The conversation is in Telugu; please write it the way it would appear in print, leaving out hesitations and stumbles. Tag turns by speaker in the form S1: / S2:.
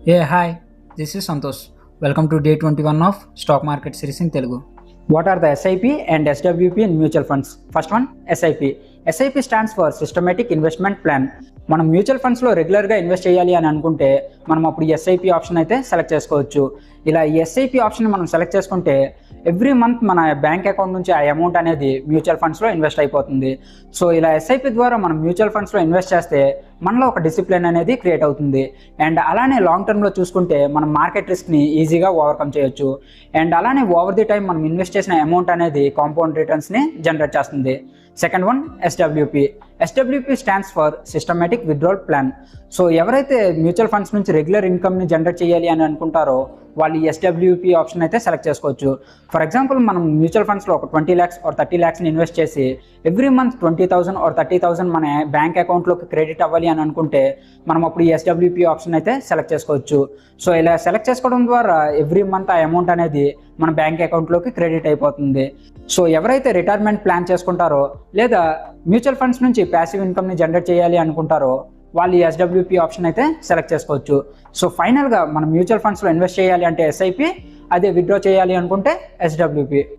S1: Hey, hi, this is Santosh. Welcome to day 21 of Stock Market Series in Telugu. What are the SIP and SWP in mutual funds? First one, SIP. SIP stands for Systematic Investment Plan. మనం మ్యూచువల్ ఫండ్స్లో రెగ్యులర్గా ఇన్వెస్ట్ చేయాలి అని అనుకుంటే మనం అప్పుడు ఎస్ఐపి ఆప్షన్ అయితే సెలెక్ట్ చేసుకోవచ్చు. ఇలా ఈ ఎస్ఐపి ఆప్షన్ మనం సెలెక్ట్ చేసుకుంటే ఎవ్రీ మంత్ మన బ్యాంక్ అకౌంట్ నుంచి ఆ అమౌంట్ అనేది మ్యూచువల్ ఫండ్స్లో ఇన్వెస్ట్ అయిపోతుంది. సో ఇలా ఎస్ఐపి ద్వారా మనం మ్యూచువల్ ఫండ్స్లో ఇన్వెస్ట్ చేస్తే మనలో ఒక డిసిప్లిన్ అనేది క్రియేట్ అవుతుంది. అండ్ అలానే లాంగ్ టర్మ్లో చూసుకుంటే మనం మార్కెట్ రిస్క్ని ఈజీగా ఓవర్కమ్ చేయొచ్చు. అండ్ అలానే ఓవర్ ది టైం మనం ఇన్వెస్ట్ చేసిన అమౌంట్ అనేది కాంపౌండ్ రిటర్న్స్ని జనరేట్ చేస్తుంది. Second one, SWP. SWP stands for systematic withdrawal plan. So ఎవరైతే మ్యూచువల్ ఫండ్స్ నుంచి రెగ్యులర్ ఇన్కమ్ని జనరేట్ చేయాలి అని అనుకుంటారో వాళ్ళు ఈ ఎస్డబ్ల్యూపి ఆప్షన్ అయితే సెలెక్ట్ చేసుకోవచ్చు. ఫర్ ఎగ్జాంపుల్ మనం మ్యూచువల్ ఫండ్స్లో ఒక 20 lakhs or 30 lakhsని ఇన్వెస్ట్ చేసి ఎవ్రీ మంత్ 20,000 or 30,000 మన బ్యాంక్ అకౌంట్లోకి క్రెడిట్ అవ్వాలి అని అనుకుంటే మనం అప్పుడు ఈ ఎస్డబ్ల్యూపి ఆప్షన్ అయితే సెలెక్ట్ చేసుకోవచ్చు. సో ఇలా సెలెక్ట్ చేసుకోవడం ద్వారా ఎవ్రీ మంత్ ఆ అమౌంట్ అనేది మన బ్యాంక్ అకౌంట్లోకి క్రెడిట్ అయిపోతుంది. సో ఎవరైతే రిటైర్మెంట్ ప్లాన్ చేసుకుంటారో లేదా మ్యూచువల్ ఫండ్స్ నుంచి ప్యాసివ్ ఇన్కమ్ని జనరేట్ చేయాలి అనుకుంటారో వాళ్ళు ఈ ఎస్డబ్ల్యూపి ఆప్షన్ అయితే సెలెక్ట్ చేసుకోవచ్చు. సో ఫైనల్గా మనం మ్యూచువల్ ఫండ్స్లో ఇన్వెస్ట్ చేయాలి అంటే ఎస్ఐపి, అదే విత్డ్రా చేయాలి అనుకుంటే ఎస్డబ్ల్యూపి.